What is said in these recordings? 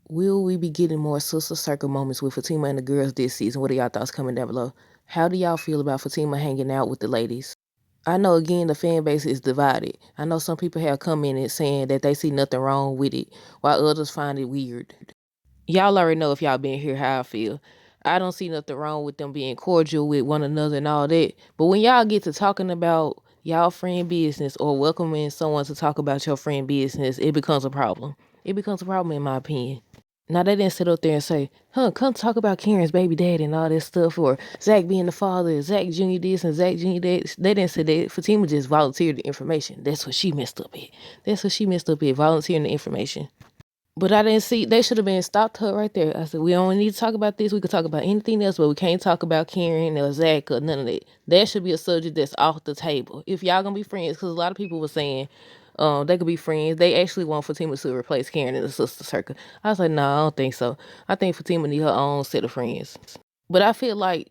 Will we be getting more sister circle moments with Fatima and the girls this season? What are y'all thoughts coming down below? How do y'all feel about Fatima hanging out with the ladies? I know again the fan base is divided. I know some people have commented saying that they see nothing wrong with it, while others find it weird. Y'all already know if y'all been here how I feel. I don't see nothing wrong with them being cordial with one another and all that. But when y'all get to talking about y'all friend business or welcoming someone to talk about your friend business, it becomes a problem. It becomes a problem in my opinion. Now they didn't sit up there and say, come talk about Karen's baby daddy and all that stuff, or Zach being the father, Zach Jr. this and Zach Jr. that. They didn't say that. Fatima just volunteered the information. That's what she messed up at. That's what she messed up at, volunteering the information. But I didn't see, they should have been stopped her right there. I said, we don't need to talk about this. We could talk about anything else, but we can't talk about Karen or Zach or none of that. That should be a subject that's off the table. If y'all gonna be friends, because a lot of people were saying they could be friends. They actually want Fatima to replace Karen in the sister circle. I was like, no, I don't think so. I think Fatima need her own set of friends. But I feel like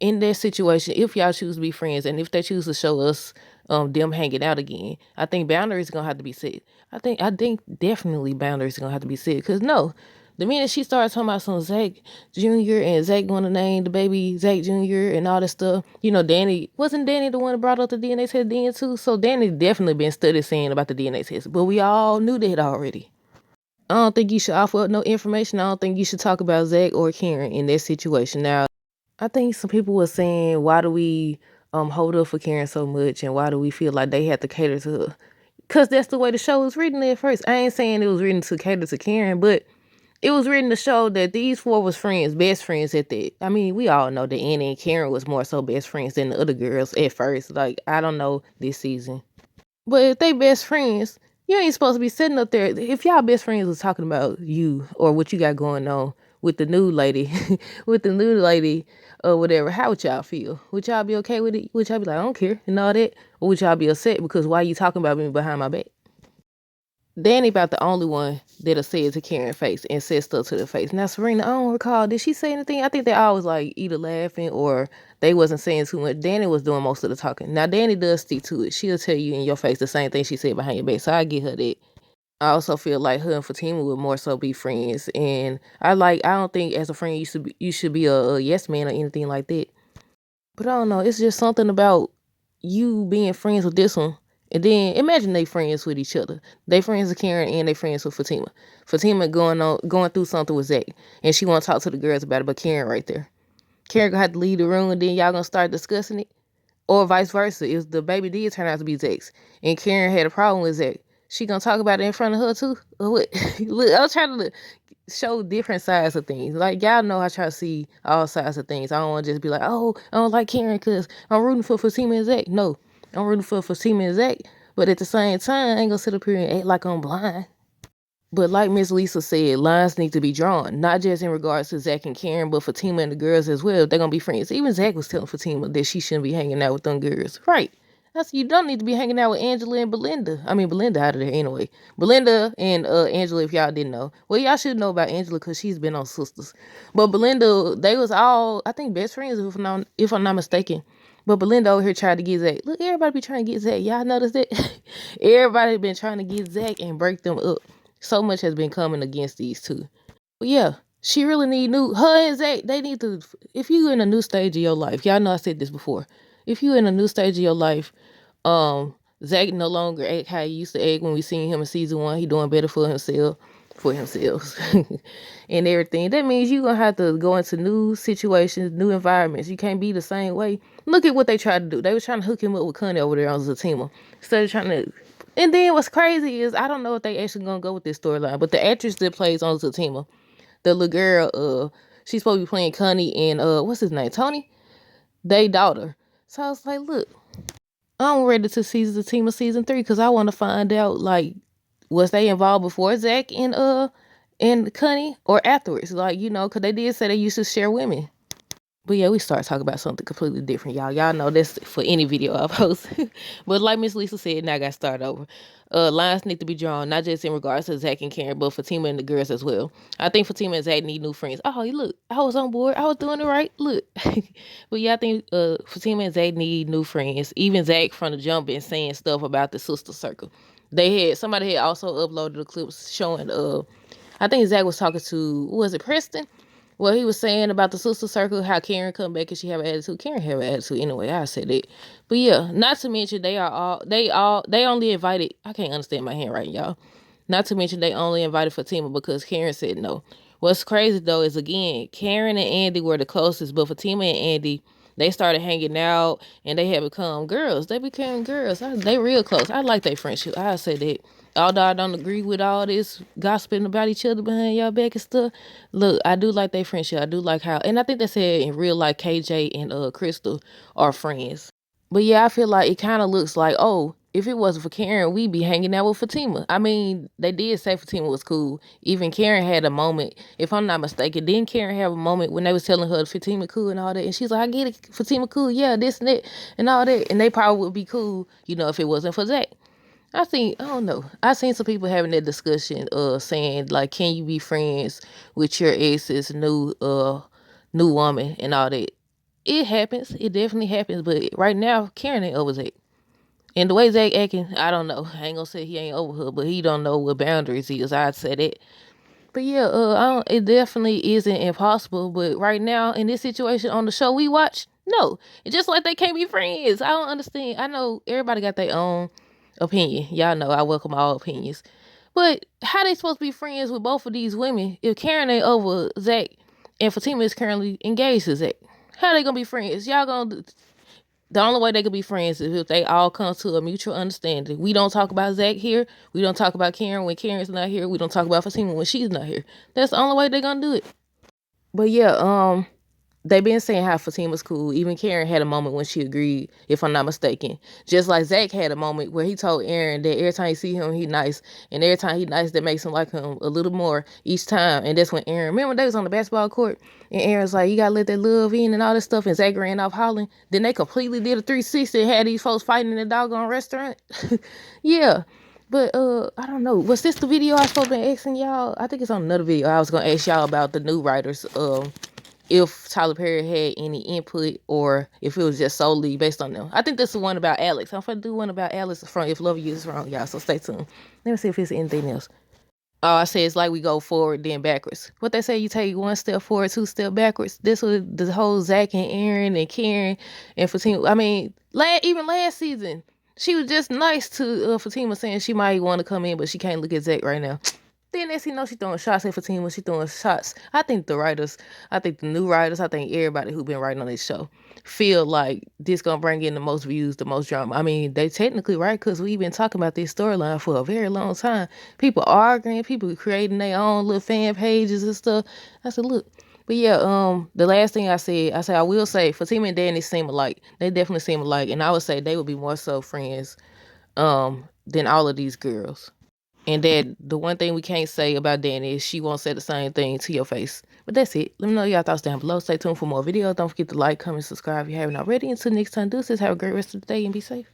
in that situation, if y'all choose to be friends and if they choose to show us them hanging out again, I think boundaries are gonna have to be set. I think definitely boundaries are gonna have to be set. Cause no, the minute she started talking about some Zach Jr. and Zach gonna name the baby Zach Jr. and all that stuff, Danny wasn't Danny the one that brought up the DNA test then too? So Danny definitely been studied saying about the DNA test, but we all knew that already. I don't think you should offer up no information. I don't think you should talk about Zach or Karen in that situation. Now, I think some people were saying, why do we hold up for Karen so much, and why do we feel like they have to cater to her? Cause that's the way the show was written at first. I ain't saying it was written to cater to Karen, but it was written to show that these four was friends, best friends at that. I mean, we all know that Annie and Karen was more so best friends than the other girls at first. Like, I don't know this season. But if they best friends, you ain't supposed to be sitting up there. If y'all best friends was talking about you or what you got going on with the new lady, with the new lady or whatever, how would y'all feel? Would y'all be okay with it? Would y'all be like, I don't care and all that? Or would y'all be upset because why you talking about me behind my back? Danny about the only one that'll say it to Karen face and said stuff to the face. Now Serena, I don't recall. Did she say anything? I think they always like either laughing or they wasn't saying too much. Danny was doing most of the talking. Now Danny does stick to it. She'll tell you in your face the same thing she said behind your back. So I get her that. I also feel like her and Fatima would more so be friends. And I don't think as a friend you should be a yes man or anything like that. But I don't know. It's just something about you being friends with this one. And then imagine they friends with each other. They friends with Karen and they friends with Fatima. Fatima going through something with Zach. And she wanna talk to the girls about it, but Karen right there. Karen gonna have to leave the room and then y'all gonna start discussing it. Or vice versa. If the baby did turn out to be Zach's and Karen had a problem with Zach, she gonna talk about it in front of her too? Or what? Look, I'm trying to show different sides of things. Like, y'all know I try to see all sides of things. I don't want to just be like, oh, I don't like Karen because I'm rooting for Fatima and Zach. No, I'm rooting for Fatima and Zach. But at the same time, I ain't gonna sit up here and act like I'm blind. But like Miss Lisa said, lines need to be drawn, not just in regards to Zach and Karen, but Fatima and the girls as well. They're gonna be friends. Even Zach was telling Fatima that she shouldn't be hanging out with them girls. Right. That's you don't need to be hanging out with Angela and Belinda. I mean Belinda out of there anyway. Belinda and Angela, if y'all didn't know. Well, y'all should know about Angela because she's been on Sisters. But Belinda, they was all I think best friends if I'm not mistaken. But Belinda over here tried to get Zach. Look, everybody be trying to get Zach. Y'all notice that? Everybody been trying to get Zach and break them up. So much has been coming against these two. But yeah, she really need her and Zach, they need to, if you in a new stage of your life, y'all know I said this before. If you in a new stage of your life, Zach no longer act how he used to act when we seen him in season 1. He doing better for himself and everything. That means you gonna have to go into new situations, new environments. You can't be the same way. Look at what they tried to do. They was trying to hook him up with Connie over there on Zatima. Instead of trying to and then what's crazy is I don't know if they actually gonna go with this storyline, but the actress that plays on Zatima, the little girl, she's supposed to be playing Connie and what's his name? Tony? They daughter. So I was like, look, I'm ready to see Zatima season 3 because I want to find out like was they involved before Zach and Connie or afterwards? Like, because they did say they used to share women. But yeah, we start talking about something completely different, y'all. Y'all know this for any video I post. But like Miss Lisa said, now I got to start over. Lines need to be drawn, not just in regards to Zach and Karen, but Fatima and the girls as well. I think Fatima and Zach need new friends. Oh, look, I was on board. I was doing it right. Look. But yeah, I think Fatima and Zach need new friends. Even Zach from the jump been saying stuff about the sister circle. Somebody had also uploaded the clips showing I think Zach was talking to, was it Preston? Well, he was saying about the sister circle, how Karen come back and she have an attitude. Karen have an attitude anyway. I said it, but yeah, not to mention they only invited. I can't understand my handwriting, y'all. Not to mention they only invited Fatima because Karen said no. What's crazy though is again, Karen and Andy were the closest, but Fatima and Andy, they started hanging out and they had become girls. They became girls. They real close. I like their friendship. I say that. Although I don't agree with all this gossiping about each other behind y'all back and stuff, look, I do like their friendship. I do like how, and I think they said in real life, KJ and Crystal are friends. But yeah, I feel like it kind of looks like, oh, if it wasn't for Karen, we'd be hanging out with Fatima. I mean, they did say Fatima was cool. Even Karen had a moment, if I'm not mistaken, didn't Karen have a moment when they was telling her Fatima cool and all that? And she's like, I get it, Fatima cool, yeah, this and that, and all that. And they probably would be cool, if it wasn't for Zach. I don't know. I seen some people having that discussion, saying like, can you be friends with your ex's new woman and all that? It happens. It definitely happens. But right now, Karen ain't over Zach. And the way Zach acting, I don't know. I ain't gonna say he ain't over her, but he don't know what boundaries is. I'd say that. But yeah, it definitely isn't impossible. But right now, in this situation on the show we watch, no. It's just like they can't be friends. I don't understand. I know everybody got their own opinion. Y'all know I welcome all opinions. But how they supposed to be friends with both of these women if Karen ain't over Zach and Fatima is currently engaged to Zach? How they gonna be friends? The only way they could be friends is if they all come to a mutual understanding. We don't talk about Zach here. We don't talk about Karen when Karen's not here. We don't talk about Fatima when she's not here. That's the only way they're gonna do it. But yeah, they been saying how Fatima's cool. Even Karen had a moment when she agreed, if I'm not mistaken. Just like Zach had a moment where he told Aaron that every time you see him, he nice. And every time he nice, that makes him like him a little more each time. And that's when Aaron, remember when they was on the basketball court? And Aaron's like, you gotta let that love in and all this stuff. And Zach ran off hollering. Then they completely did a 360 and had these folks fighting in the doggone restaurant. Yeah. But I don't know. Was this the video I was supposed to be asking y'all? I think it's on another video. I was gonna ask y'all about the new writers. If Tyler Perry had any input or if it was just solely based on them. I think this is one about Alex. I'm going to do one about Alex from If Love You Is Wrong, y'all, so stay tuned. Let me see if it's anything else. Oh, I say it's like we go forward, then backwards. What they say, you take one step forward, two step backwards. This was the whole Zach and Aaron and Karen and Fatima. I mean, even last season, she was just nice to Fatima, saying she might want to come in, but she can't look at Zach right now. Then next you know, she throwing shots at Fatima. She throwing shots. I think the new writers, I think everybody who been writing on this show feel like this gonna bring in the most views, the most drama. I mean, they technically right because we've been talking about this storyline for a very long time. People arguing, people creating their own little fan pages and stuff. I said, look. But yeah, the last thing I will say, Fatima and Danny seem alike. They definitely seem alike, and I would say they would be more so friends than all of these girls. And that the one thing we can't say about Danny is she won't say the same thing to your face. But that's it. Let me know y'all thoughts down below. Stay tuned for more videos. Don't forget to like, comment, subscribe if you haven't already. Until next time, deuces. Have a great rest of the day and be safe.